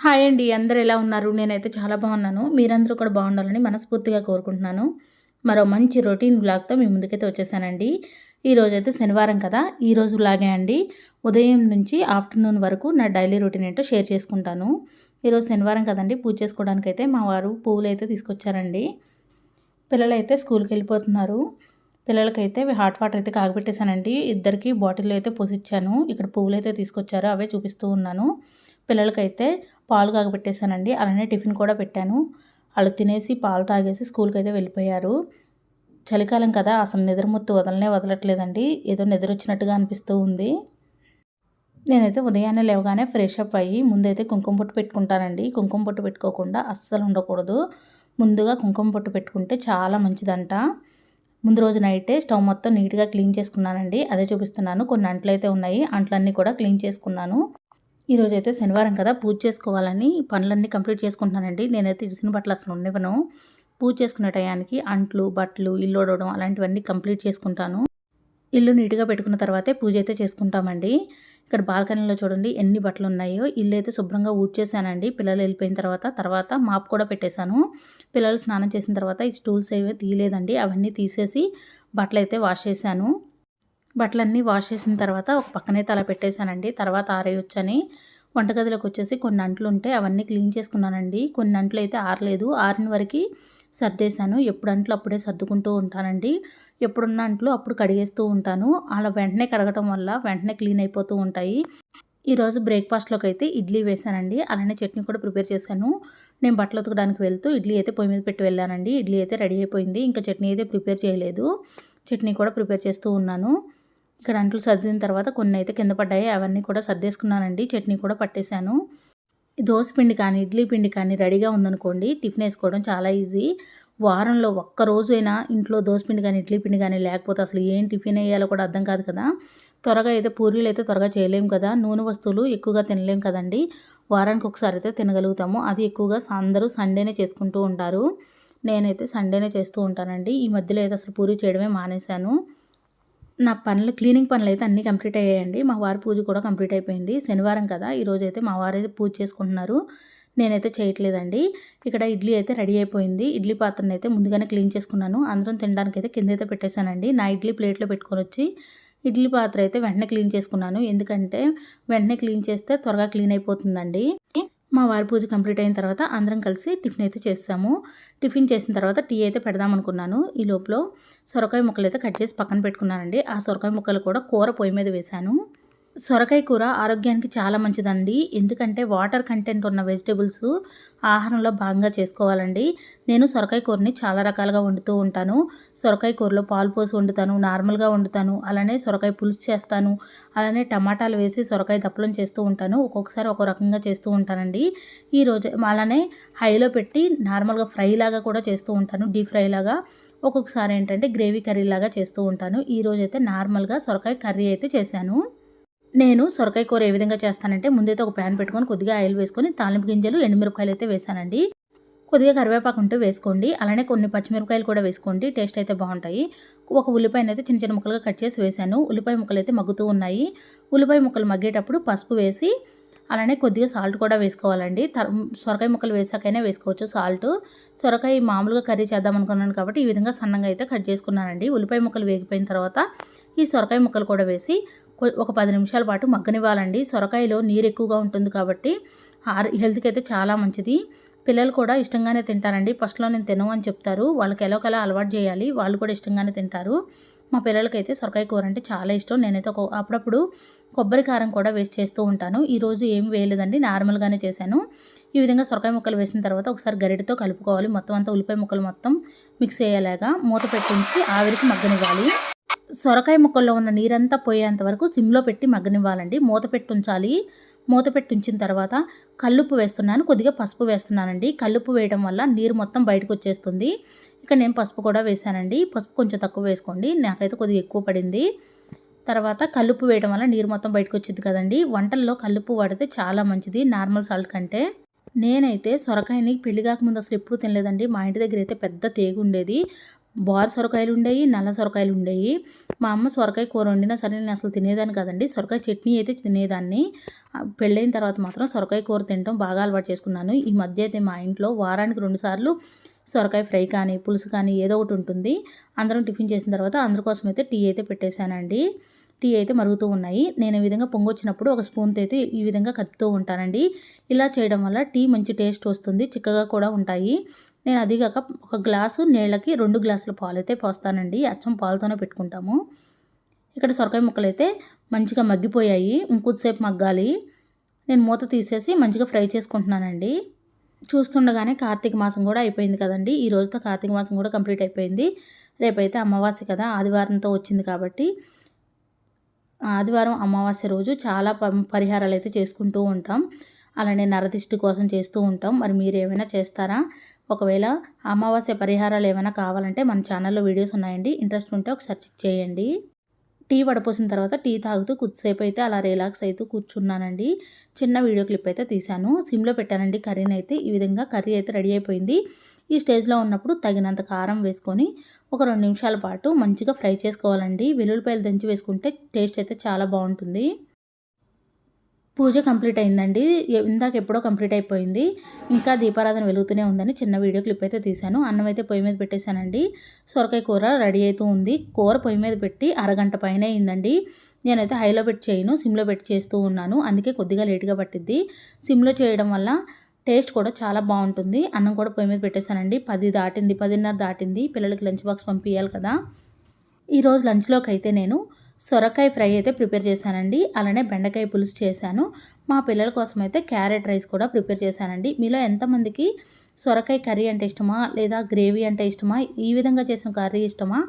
Hi అండి. అందరూ ఎలా ఉన్నారు? నేనైతే చాలా బాగున్నాను. మీరందరూ కూడా బాగుండాలని మనస్ఫూర్తిగా కోరుకుంటున్నాను. మరో మంచి రొటీన్ వ్లాగ్‌తో మీ ముందుకైతే వచ్చేసానండి. ఈరోజైతే శనివారం కదా! ఈరోజు వ్లాగే అండి. ఉదయం నుంచి ఆఫ్టర్‌నూన్ వరకు నా డైలీ రొటీన్ ఏంటో షేర్ చేసుకుంటాను. ఈరోజు శనివారం కదండీ! పూజ చేసుకోవడానికైతే మా వారు పువ్వులైతే తీసుకొచ్చారండి. పిల్లలైతే స్కూల్‌కెళ్ళిపోతున్నారు. పిల్లలకైతే హాట్ వాటర్ అయితే కాగబెట్టేసానండి. ఇద్దరికీ బాటిల్‌లో అయితే పోసిచ్చాను. ఇక్కడ పువ్వులైతే తీసుకొచ్చారు. అవే చూపిస్తూ ఉన్నాను. పిల్లలకైతే పాలు కాగబెట్టేసానండి. అలానే టిఫిన్ కూడా పెట్టాను. ఆళ్ళు తినేసి పాలు తాగేసి స్కూల్‌కైతే వెళ్ళిపోయారు. చలికాలం కదా! అసలు నిద్రమత్తు వదలనే వదలట్లేదండి. ఏదో నిద్రొచ్చినట్టుగా అనిపిస్తూ ఉంది. నేనైతే ఉదయాన్నే లేవగానే ఫ్రెష్ అప్ అయ్యి ముందైతే కుంకుమ బొట్టు పెట్టుకుంటానండి. కుంకుమ బొట్టు పెట్టుకోకుండా అస్సలు ఉండకూడదు. ముందుగా కుంకుమ బొట్టు పెట్టుకుంటే చాలా మంచిదంట. ముందు రోజు నైటే స్టవ్ మొత్తం నీట్‌గా క్లీన్ చేసుకున్నానండి. అదే చూపిస్తున్నాను. కొన్ని అంట్లయితే ఉన్నాయి. అంట్లన్నీ కూడా క్లీన్ చేసుకున్నాను. ఈరోజైతే శనివారం కదా! పూజ చేసుకోవాలని పనులన్నీ కంప్లీట్ చేసుకుంటున్నానండి. నేనైతే ఇడిసిన బట్టలు అసలు ఉండనివ్వను. పూజ చేసుకునే టయానికి అంట్లు, బట్టలు, ఇల్లు ఊడవడం అలాంటివన్నీ కంప్లీట్ చేసుకుంటాను. ఇల్లు నీట్‌గా పెట్టుకున్న తర్వాతే పూజ అయితే చేసుకుంటామండి. ఇక్కడ బాల్కనీలో చూడండి ఎన్ని బట్టలున్నాయో. ఇల్లైతే శుభ్రంగా ఊడ్చేసానండి పిల్లలు వెళ్ళిపోయిన తర్వాత మాప్ కూడా పెట్టేశాను. పిల్లలు స్నానం చేసిన తర్వాత ఈ స్టూల్స్ ఏవి తీయలేదండి. అవన్నీ తీసేసి బట్టలైతే వాష్ చేశాను. బట్టలన్నీ వాష్ చేసిన తర్వాత ఒక పక్కనైతే అలా పెట్టేశానండి. తర్వాత ఆరేయొచ్చని. వంటగదిలోకొచ్చేసి కొన్ని అంట్లుంటే అవన్నీ క్లీన్ చేసుకున్నానండి. కొన్ని అంట్లయితే ఆరలేదు. ఆరిన వరకి సర్దేశాను. ఎప్పుడు అంట్లు అప్పుడే సర్దుకుంటూ ఉంటానండి. ఎప్పుడున్న అంట్లు అప్పుడు కడిగేస్తూ ఉంటాను. అలా వెంటనే కడగటం వల్ల వెంటనే క్లీన్ అయిపోతూ ఉంటాయి. ఈరోజు బ్రేక్‌ఫాస్ట్‌లోకైతే ఇడ్లీ వేశానండి. అలానే చట్నీ కూడా ప్రిపేర్ చేశాను. నేను బట్టలు ఉతకడానికి వెళ్తూ ఇడ్లీ అయితే పొయ్యి మీద పెట్టి వెళ్ళానండి. ఇడ్లీ అయితే రెడీ అయిపోయింది. ఇంకా చట్నీ అయితే ప్రిపేర్ చేయలేదు. చట్నీ కూడా ప్రిపేర్ చేస్తూ ఉన్నాను. ఇక్కడ అంట్లు సర్దిన తర్వాత కొన్నైతే కింద పడ్డాయి. అవన్నీ కూడా సర్దేసుకున్నానండి. చట్నీ కూడా పట్టేశాను. దోస పిండి కానీ, ఇడ్లీ పిండి కానీ రెడీగా ఉందనుకోండి టిఫిన్ ఏసుకోవడం చాలా ఈజీ. వారంలో ఒక్క రోజైనా ఇంట్లో దోస పిండి గానీ, ఇడ్లీ పిండి గానీ లేకపోతే అసలు ఏం టిఫిన్ ఎయ్యాలో కూడా అర్థం కాదు కదా! త్వరగా అయితే పూరీలైతే త్వరగా చేయలేము కదా! నూనె వస్తువులు ఎక్కువగా తినలేము కదండీ! వారానికి ఒకసారి అయితే తినగలుగుతాము. అది ఎక్కువగా అందరూ సండేనే చేసుకుంటూ ఉంటారు. నేనైతే సండేనే చేస్తూ ఉంటానండి. ఈ మధ్యలో అయితే అసలు పూరీ చేయడమే మానేశాను. నా పనులు క్లీనింగ్ పనులైతే అన్నీ కంప్లీట్ అయ్యాయండి. మా వారి పూజ కూడా కంప్లీట్ అయిపోయింది. శనివారం కదా! ఈరోజైతే మా వారైతే పూజ చేసుకుంటున్నారు. నేనైతే చేయట్లేదండి. ఇక్కడ ఇడ్లీ అయితే రెడీ అయిపోయింది. ఇడ్లీ పాత్రనైతే ముందుగానే క్లీన్ చేసుకున్నాను. అందరం తినడానికైతే కిందైతే పెట్టేశానండి. నా ఇడ్లీ ప్లేట్‌లో పెట్టుకొనొచ్చి ఇడ్లీ పాత్ర అయితే వెంటనే క్లీన్ చేసుకున్నాను. ఎందుకంటే వెంటనే క్లీన్ చేస్తే త్వరగా క్లీన్ అయిపోతుందండి. మా వారి పూజ కంప్లీట్ అయిన తర్వాత అందరం కలిసి టిఫిన్ అయితే చేసాము. టిఫిన్ చేసిన తర్వాత టీ అయితే పెడదామనుకున్నాను. ఈ లోపల సొరకాయ ముక్కలైతే కట్ చేసి పక్కన పెట్టుకున్నానండి. ఆ సొరకాయ ముక్కలు కూడా కూర పొయ్యి మీద వేశాను. సొరకాయ కూర ఆరోగ్యానికి చాలా మంచిదండి. ఎందుకంటే వాటర్ కంటెంట్ ఉన్న వెజిటబుల్స్ ఆహారంలో భాగంగా చేసుకోవాలండి. నేను సొరకాయ కూరని చాలా రకాలుగా వండుతూ ఉంటాను. సొరకాయ కూరలో పాలు పోసి వండుతాను, నార్మల్‌గా వండుతాను, అలానే సొరకాయ పులుసు చేస్తాను, అలానే టమాటాలు వేసి సొరకాయ దప్పలం చేస్తూ ఉంటాను. ఒక్కొక్కసారి ఒక్కో రకంగా చేస్తూ ఉంటానండి. ఈరోజు అలానే హైలో పెట్టి నార్మల్‌గా ఫ్రైలాగా కూడా చేస్తూ ఉంటాను. డీప్ ఫ్రైలాగా. ఒక్కొక్కసారి ఏంటంటే గ్రేవీ కర్రీలాగా చేస్తూ ఉంటాను. ఈరోజైతే నార్మల్‌గా సొరకాయ కర్రీ అయితే చేశాను. నేను సొరకాయ కూర ఏ విధంగా చేస్తానంటే ముందైతే ఒక ప్యాన్ పెట్టుకొని కొద్దిగా ఆయిల్ వేసుకొని తాలింపు గింజలు, ఎండుమిరపకాయలు అయితే వేశానండి. కొద్దిగా కరివేపాకు ఉంటే వేసుకోండి. అలానే కొన్ని పచ్చిమిరపకాయలు కూడా వేసుకోండి. టేస్ట్ అయితే బాగుంటాయి. ఒక ఉల్లిపాయనైతే చిన్న చిన్న ముక్కలుగా కట్ చేసి వేశాను. ఉల్లిపాయ ముక్కలైతే మగ్గుతూ ఉన్నాయి. ఉల్లిపాయ ముక్కలు మగ్గేటప్పుడు పసుపు వేసి అలానే కొద్దిగా సాల్ట్ కూడా వేసుకోవాలండి. సొరకాయ ముక్కలు వేసాకైనా వేసుకోవచ్చు సాల్ట్. సొరకాయ మామూలుగా కర్రీ చేద్దాం అనుకున్నాను కాబట్టి ఈ విధంగా సన్నంగా అయితే కట్ చేసుకున్నానండి. ఉల్లిపాయ ముక్కలు వేగిపోయిన తర్వాత ఈ సొరకాయ ముక్కలు కూడా వేసి ఒక 10 నిమిషాల పాటు మగ్గనివ్వాలండి. సొరకాయలో నీరు ఎక్కువగా ఉంటుంది కాబట్టి హెల్త్‌కి అయితే చాలా మంచిది. పిల్లలు కూడా ఇష్టంగానే తింటారండి. ఫస్ట్‌లో నేను తినను అని చెప్తారు. వాళ్ళకి ఎలాగోలా అలవాటు చేయాలి. వాళ్ళు కూడా ఇష్టంగానే తింటారు. మా పిల్లలకైతే సొరకాయ కూర అంటే చాలా ఇష్టం. నేనైతే అప్పుడప్పుడు కొబ్బరి కారం కూడా వేసి చేస్తూ ఉంటాను. ఈరోజు ఏమి వేయలేదండి. నార్మల్‌గానే చేశాను. ఈ విధంగా సొరకాయ ముక్కలు వేసిన తర్వాత ఒకసారి గరిటెతో కలుపుకోవాలి. మొత్తం అంతా ఉల్లిపాయ ముక్కలు మొత్తం మిక్స్ అయ్యేలాగా మూత పెట్టించి ఆవిరికి మగ్గనివ్వాలి. సొరకాయ ముక్కల్లో ఉన్న నీరంతా పోయేంత వరకు సిమ్‌లో పెట్టి మగ్గనివ్వాలండి. మూత పెట్టి ఉంచాలి. మూత పెట్టి ఉంచిన తర్వాత కల్లుప్పు వేస్తున్నాను. కొద్దిగా పసుపు వేస్తున్నానండి. కల్లుప్పు వేయడం వల్ల నీరు మొత్తం బయటకొచ్చేస్తుంది. ఇక్కడ నేను పసుపు కూడా వేశానండి. పసుపు కొంచెం తక్కువ వేసుకోండి. నాకైతే కొద్దిగా ఎక్కువ పడింది. తర్వాత కల్లుప్పు వేయడం వల్ల నీరు మొత్తం బయటకొచ్చిద్ది కదండీ! వంటల్లో కల్లుప్పు వాడితే చాలా మంచిది నార్మల్ సాల్ట్ కంటే. నేనైతే సొరకాయని పెళ్లి కాకముందు అసలు ఎప్పుడు తినలేదండి. మా ఇంటి దగ్గర అయితే పెద్ద తేగుండేది. బార్ సొరకాయలు ఉండేవి, నల్ల సొరకాయలు ఉండేవి. మా అమ్మ సొరకాయ కూర వండినా సరే నేను అసలు తినేదాన్ని కాదండి. సొరకాయ చట్నీ అయితే తినేదాన్ని. పెళ్ళైన తర్వాత మాత్రం సొరకాయ కూర తినడం బాగా అలవాటు చేసుకున్నాను. ఈ మధ్య అయితే మా ఇంట్లో వారానికి 2 సార్లు సొరకాయ ఫ్రై కానీ, పులుసు కానీ ఏదో ఒకటి ఉంటుంది. అందరం టిఫిన్ చేసిన తర్వాత అందరి కోసం అయితే టీ అయితే పెట్టేశానండి. టీ అయితే మరుగుతూ ఉన్నాయి. నేను ఈ విధంగా పొంగొచ్చినప్పుడు ఒక స్పూన్‌తో అయితే ఈ విధంగా కలుపుతూ ఉంటానండి. ఇలా చేయడం వల్ల టీ మంచి టేస్ట్ వస్తుంది. చిక్కగా కూడా ఉంటాయి. నేను అది కాక ఒక గ్లాసు నీళ్ళకి 2 గ్లాసుల పాలైతే పోస్తానండి. అచ్చం పాలతోనే పెట్టుకుంటాము. ఇక్కడ సొరకాయ ముక్కలైతే మంచిగా మగ్గిపోయాయి. ఇంకొద్దిసేపు మగ్గాలి. నేను మూత తీసేసి మంచిగా ఫ్రై చేసుకుంటున్నానండి. చూస్తుండగానే కార్తీక మాసం కూడా అయిపోయింది కదండీ! ఈ రోజుతో కార్తీక మాసం కూడా కంప్లీట్ అయిపోయింది. రేపైతే అమావాస్య కదా! ఆదివారంతో వచ్చింది కాబట్టి ఆదివారం అమావాస్య రోజు చాలా పరిహారాలైతే చేసుకుంటూ ఉంటాం. అలానే నరదిష్టి కోసం చేస్తూ ఉంటాం. మరి మీరేమైనా చేస్తారా? ఒకవేళ అమావాస్య పరిహారాలు ఏమైనా కావాలంటే మన ఛానల్‌లో వీడియోస్ ఉన్నాయండి. ఇంట్రెస్ట్ ఉంటే ఒకసారి చెక్ చేయండి. టీ వడపోసిన తర్వాత టీ తాగుతూ కొద్దిసేపు అయితే అలా రిలాక్స్ అవుతూ కూర్చున్నానండి. చిన్న వీడియో క్లిప్ అయితే తీశాను. సిమ్‌లో పెట్టానండి కర్రీనైతే. ఈ విధంగా కర్రీ అయితే రెడీ అయిపోయింది. ఈ స్టేజ్‌లో ఉన్నప్పుడు తగినంత కారం వేసుకొని ఒక 2 నిమిషాల పాటు మంచిగా ఫ్రై చేసుకోవాలండి. వెల్లుల్లిపాయలు దంచి వేసుకుంటే టేస్ట్ అయితే చాలా బాగుంటుంది. పూజ కంప్లీట్ అయిందండి. ఇందాక ఎప్పుడో కంప్లీట్ అయిపోయింది. ఇంకా దీపారాధన వెలుగుతూనే ఉందని చిన్న వీడియో క్లిప్ అయితే తీశాను. అన్నం అయితే పొయ్యి మీద పెట్టేశానండి. సొరకాయ కూర రెడీ అవుతూ ఉంది. కూర పొయ్యి మీద పెట్టి అరగంట పైనే అయిందండి. నేనైతే హైలో పెట్టి చేయను, సిమ్‌లో పెట్టి చేస్తూ ఉన్నాను. అందుకే కొద్దిగా లేట్‌గా పట్టిద్ది. సిమ్‌లో చేయడం వల్ల టేస్ట్ కూడా చాలా బాగుంటుంది. అన్నం కూడా పొయ్యి మీద పెట్టేశానండి. 10 దాటింది, 10:30 దాటింది. పిల్లలకి లంచ్ బాక్స్ పంపియాలి కదా! ఈరోజు లంచ్‌లోకి అయితే నేను సొరకాయ ఫ్రై అయితే ప్రిపేర్ చేశానండి. అలానే బెండకాయ పులుసు చేశాను. మా పిల్లల కోసం అయితే క్యారెట్ రైస్ కూడా ప్రిపేర్ చేశానండి. మీలో ఎంతమందికి సొరకాయ కర్రీ అంటే ఇష్టమా? లేదా గ్రేవీ అంటే ఇష్టమా? ఈ విధంగా చేసిన కర్రీ ఇష్టమా?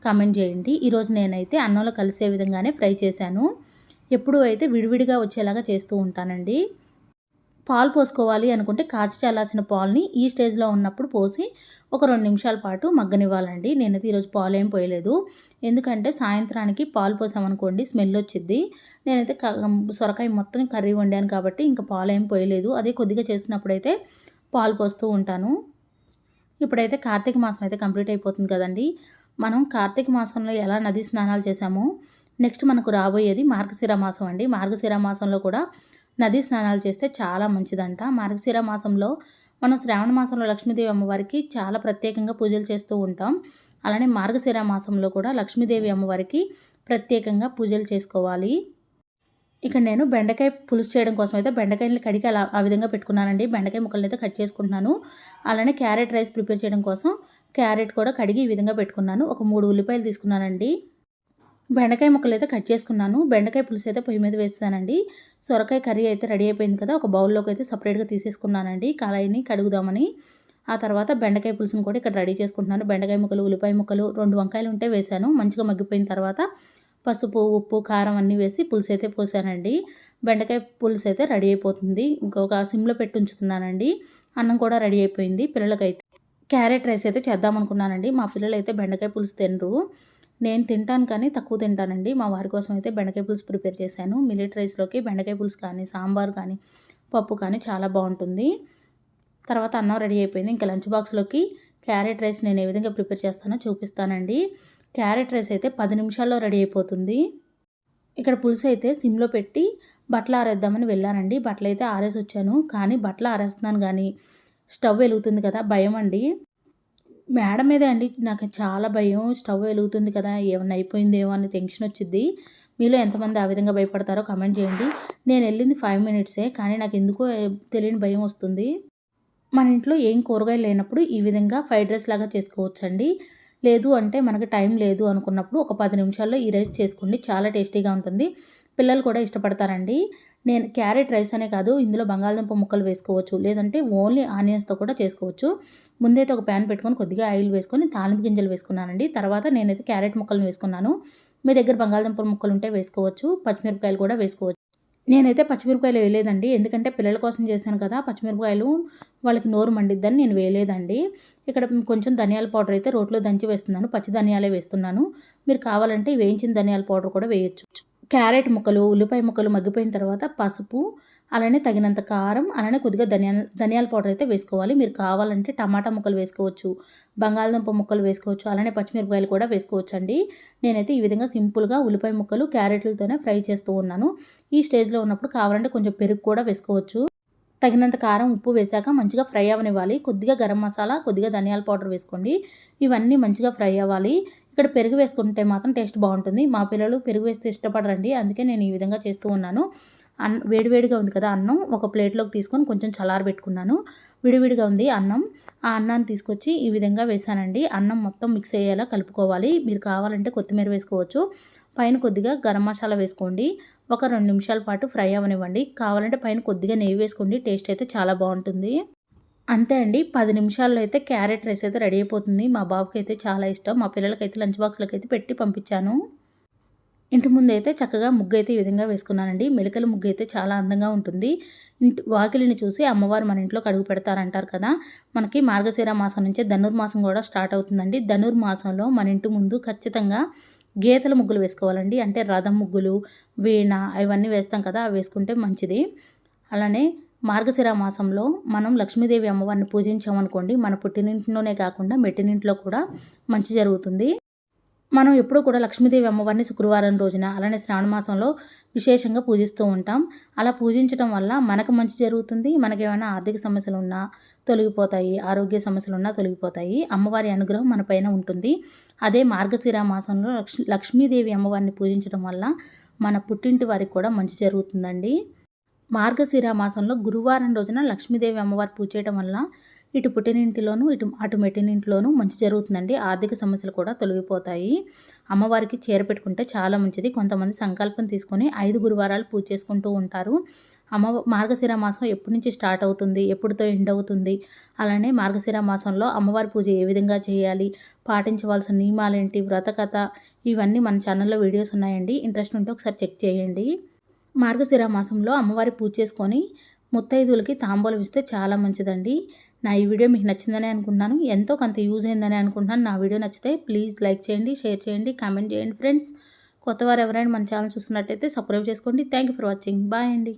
కామెంట్ చేయండి. ఈరోజు నేనైతే అన్నంలో కలిసే విధంగానే ఫ్రై చేశాను. ఎప్పుడూ అయితే విడివిడిగా వచ్చేలాగా చేస్తూ ఉంటానండి. పాలు పోసుకోవాలి అనుకుంటే కాచి చల్లార్చిన పాలని ఈ స్టేజ్‌లో ఉన్నప్పుడు పోసి ఒక 2 నిమిషాల పాటు మగ్గనివ్వాలండి. నేనైతే ఈరోజు పాలేం పోయలేదు. ఎందుకంటే సాయంత్రానికి పాలు పోసామనుకోండి స్మెల్ వచ్చిద్ది. నేనైతే సొరకాయ మొత్తం కర్రీ వండాను కాబట్టి ఇంకా పాలేం పోయలేదు. అదే కొద్దిగా చేసినప్పుడైతే పాలు పోస్తూ ఉంటాను. ఇప్పుడైతే కార్తీక మాసం అయితే కంప్లీట్ అయిపోతుంది కదండీ! మనం కార్తీక మాసంలో ఎలా నదీ స్నానాలు చేశామో నెక్స్ట్ మనకు రాబోయేది మార్గశిర మాసం అండి. మార్గశిర మాసంలో కూడా నదీ స్నానాలు చేస్తే చాలా మంచిదంట. మార్గశిర మాసంలో మనం శ్రావణ మాసంలో లక్ష్మీదేవి అమ్మవారికి చాలా ప్రత్యేకంగా పూజలు చేస్తూ ఉంటాం. అలానే మార్గశిర మాసంలో కూడా లక్ష్మీదేవి అమ్మవారికి ప్రత్యేకంగా పూజలు చేసుకోవాలి. ఇక్కడ నేను బెండకాయ పులుసు చేయడం కోసం అయితే బెండకాయలని కడిగి అలా ఆ విధంగా పెట్టుకున్నానండి. బెండకాయ ముక్కలను అయితే కట్ చేసుకుంటున్నాను. అలానే క్యారెట్ రైస్ ప్రిపేర్ చేయడం కోసం క్యారెట్ కూడా కడిగి ఈ విధంగా పెట్టుకున్నాను. ఒక 3 ఉల్లిపాయలు తీసుకున్నానండి. బెండకాయ ముక్కలు అయితే కట్ చేసుకున్నాను. బెండకాయ పులుసు అయితే పొయ్యి మీద వేసేసానండి. సొరకాయ కర్రీ అయితే రెడీ అయిపోయింది కదా! ఒక బౌల్‌లోకి అయితే సెపరేట్‌గా తీసేసుకున్నానండి కళాయిని కడుగుదామని. ఆ తర్వాత బెండకాయ పులుసుని కూడా ఇక్కడ రెడీ చేసుకుంటున్నాను. బెండకాయ ముక్కలు, ఉల్లిపాయ ముక్కలు, 2 వంకాయలు ఉంటే వేశాను. మంచిగా మగ్గిపోయిన తర్వాత పసుపు, ఉప్పు, కారం అన్నీ వేసి పులుసు అయితే పోసానండి. బెండకాయ పులుసు అయితే రెడీ అయిపోతుంది. ఇంకొక సిమ్‌లో పెట్టి ఉంచుతున్నానండి. అన్నం కూడా రెడీ అయిపోయింది. పిల్లలకైతే క్యారెట్ రైస్ అయితే చేద్దామనుకున్నానండి. మా పిల్లలైతే బెండకాయ పులుసు తినరు. నేను తింటాను కానీ తక్కువ తింటానండి. మా వారి కోసం అయితే బెండకాయ పులుసు ప్రిపేర్ చేశాను. మిల్లెట్ రైస్‌లోకి బెండకాయ పులుసు కానీ, సాంబార్ కానీ, పప్పు కానీ చాలా బాగుంటుంది. తర్వాత అన్నం రెడీ అయిపోయింది. ఇంకా లంచ్ బాక్స్‌లోకి క్యారెట్ రైస్ నేను ఏ విధంగా ప్రిపేర్ చేస్తానో చూపిస్తానండి. క్యారెట్ రైస్ అయితే 10 నిమిషాల్లో రెడీ అయిపోతుంది. ఇక్కడ పులుసు అయితే సిమ్‌లో పెట్టి బట్టలు ఆరేద్దామని వెళ్ళానండి. బట్టలైతే ఆరేసొచ్చాను. కానీ బట్టలు ఆరేస్తున్నాను గానీ స్టవ్ వెలుగుతుంది కదా! భయమండి. మేడ మీదే అండి. నాకు చాలా భయం. స్టవ్ వెలుగుతుంది కదా! ఏమన్నా అయిపోయిందేమో అని టెన్షన్ వచ్చిద్ది. మీలో ఎంతమంది ఆ విధంగా భయపడతారో కామెంట్ చేయండి. నేనెళ్ళింది 5 మినిట్సే కానీ నాకెందుకో తెలియని భయం వస్తుంది. మన ఇంట్లో ఏం కూరగాయలు లేనప్పుడు ఈ విధంగా ఫ్రైడ్ రైస్ లాగా చేసుకోవచ్చండి. లేదు అంటే మనకు టైం లేదు అనుకున్నప్పుడు ఒక 10 నిమిషాల్లో ఈ రైస్ చేసుకోండి. చాలా టేస్టీగా ఉంటుంది. పిల్లలు కూడా ఇష్టపడతారండి. నేను క్యారెట్ రైస్ అనే కాదు ఇందులో బంగాళదుంప ముక్కలు వేసుకోవచ్చు. లేదంటే ఓన్లీ ఆనియన్స్‌తో కూడా చేసుకోవచ్చు. ముందైతే ఒక ప్యాన్ పెట్టుకొని కొద్దిగా ఆయిల్ వేసుకొని తాలింపు గింజలు వేసుకున్నానండి. తర్వాత నేనైతే క్యారెట్ ముక్కలను వేసుకున్నాను. మీ దగ్గర బంగాళదుంప ముక్కలు ఉంటే వేసుకోవచ్చు. పచ్చిమిరపకాయలు కూడా వేసుకోవచ్చు. నేనైతే పచ్చిమిరపకాయలు వేయలేదండి. ఎందుకంటే పిల్లల కోసం చేశాను కదా! పచ్చిమిరపకాయలు వాళ్ళకి నోరు మండిద్దని నేను వేయలేదండి. ఇక్కడ కొంచెం ధనియాల పౌడర్ అయితే రోట్లో దంచి వేస్తున్నాను. పచ్చి ధనియాలే వేస్తున్నాను. మీరు కావాలంటే వేయించిన ధనియాల పౌడర్ కూడా వేయొచ్చు. క్యారెట్ ముక్కలు, ఉల్లిపాయ ముక్కలు మగ్గిపోయిన తర్వాత పసుపు, అలానే తగినంత కారం, అలానే కొద్దిగా ధనియాల పౌడర్ అయితే వేసుకోవాలి. మీరు కావాలంటే టమాటా ముక్కలు వేసుకోవచ్చు, బంగాళదుంప ముక్కలు వేసుకోవచ్చు, అలానే పచ్చిమిరపకాయలు కూడా వేసుకోవచ్చండి. నేనైతే ఈ విధంగా సింపుల్‌గా ఉల్లిపాయ ముక్కలు, క్యారెట్‌లతోనే ఫ్రై చేస్తూ ఉన్నాను. ఈ స్టేజ్‌లో ఉన్నప్పుడు కావాలంటే కొంచెం పెరుగు కూడా వేసుకోవచ్చు. తగినంత కారం, ఉప్పు వేశాక మంచిగా ఫ్రై అవ్వనివ్వాలి. కొద్దిగా గరం మసాలా, కొద్దిగా ధనియాల పౌడర్ వేసుకోండి. ఇవన్నీ మంచిగా ఫ్రై అవ్వాలి. ఇక్కడ పెరుగు వేసుకుంటే మాత్రం టేస్ట్ బాగుంటుంది. మా పిల్లలు పెరుగు వేస్తే ఇష్టపడరండి. అందుకే నేను ఈ విధంగా చేస్తూ ఉన్నాను. వేడివేడిగా ఉంది కదా అన్నం, ఒక ప్లేట్లోకి తీసుకొని కొంచెం చల్లారబెట్టుకున్నాను. విడివిడిగా ఉంది అన్నం. ఆ అన్నాన్ని తీసుకొచ్చి ఈ విధంగా వేశానండి. అన్నం మొత్తం మిక్స్ అయ్యేలా కలుపుకోవాలి. మీరు కావాలంటే కొత్తిమీర వేసుకోవచ్చు. పైన కొద్దిగా గరం మసాలా వేసుకోండి. ఒక 2 నిమిషాల పాటు ఫ్రై అవ్వనివ్వండి. కావాలంటే పైన కొద్దిగా నెయ్యి వేసుకోండి. టేస్ట్ అయితే చాలా బాగుంటుంది. అంతే అండి. 10 నిమిషాల్లో అయితే క్యారెట్ రైస్ అయితే రెడీ అయిపోతుంది. మా బాబుకైతే చాలా ఇష్టం. మా పిల్లలకైతే లంచ్ బాక్స్‌లకైతే పెట్టి పంపించాను. ఇంటి ముందైతే చక్కగా ముగ్గైతే ఈ విధంగా వేసుకున్నానండి. మెలికల ముగ్గైతే చాలా అందంగా ఉంటుంది. వాకిలిని చూసి అమ్మవారు మన ఇంట్లోకి అడుగు పెడతారంటారు కదా! మనకి మార్గశిర మాసం నుంచే ధనుర్మాసం కూడా స్టార్ట్ అవుతుందండి. ధనుర్మాసంలో మన ఇంటి ముందు ఖచ్చితంగా గీతల ముగ్గులు వేసుకోవాలండి. అంటే రథం ముగ్గులు, వీణ ఇవన్నీ వేస్తాం కదా! అవి వేసుకుంటే మంచిది. అలానే మార్గశిర మాసంలో మనం లక్ష్మీదేవి అమ్మవారిని పూజించామనుకోండి, మన పుట్టినింట్లోనే కాకుండా మెట్టినింట్లో కూడా మంచి జరుగుతుంది. మనం ఎప్పుడూ కూడా లక్ష్మీదేవి అమ్మవారిని శుక్రవారం రోజున, అలానే శ్రావణ మాసంలో విశేషంగా పూజిస్తూ ఉంటాం. అలా పూజించడం వల్ల మనకు మంచి జరుగుతుంది. మనకేమైనా ఆర్థిక సమస్యలున్నా తొలగిపోతాయి. ఆరోగ్య సమస్యలున్నా తొలగిపోతాయి. అమ్మవారి అనుగ్రహం మన పైన ఉంటుంది. అదే మార్గశిర మాసంలో లక్ష్మీదేవి అమ్మవారిని పూజించడం వల్ల మన పుట్టింటి వారికి కూడా మంచి జరుగుతుందండి. మార్గశిర మాసంలో గురువారం రోజున లక్ష్మీదేవి అమ్మవారి పూజ చేయడం వల్ల ఇటు పుట్టినింటిలోనూ, అటు మెట్టినింటిలోనూ మంచి జరుగుతుందండి. ఆర్థిక సమస్యలు కూడా తొలగిపోతాయి. అమ్మవారికి చీర పెట్టుకుంటే చాలా మంచిది. కొంతమంది సంకల్పం తీసుకొని 5 గురువారాలు పూజ చేసుకుంటూ ఉంటారు. మార్గశిర మాసం ఎప్పటి నుంచి స్టార్ట్ అవుతుంది, ఎప్పుడుతో ఎండ్ అవుతుంది, అలానే మార్గశిర మాసంలో అమ్మవారి పూజ ఏ విధంగా చేయాలి, పాటించవలసిన నియమాలేంటి, వ్రతకథ ఇవన్నీ మన ఛానల్లో వీడియోస్ ఉన్నాయండి. ఇంట్రెస్ట్ ఉంటే ఒకసారి చెక్ చేయండి. మార్గశిర మాసంలో అమ్మవారి పూజ చేసుకొని ముత్తైదువులకి తాంబూలం ఇస్తే చాలా మంచిదండి. నా ఈ వీడియో మీకు నచ్చిందని అనుకుంటున్నాను. ఎంతో కొంత యూజ్ అయిందని అనుకుంటున్నాను. నా వీడియో నచ్చితే ప్లీజ్ లైక్ చేయండి, షేర్ చేయండి, కామెంట్ చేయండి ఫ్రెండ్స్. కొత్తవారు ఎవరైనా మన ఛానల్ చూస్తున్నట్టయితే సబ్స్క్రైబ్ చేసుకోండి. Thank you for watching. Bye అండి.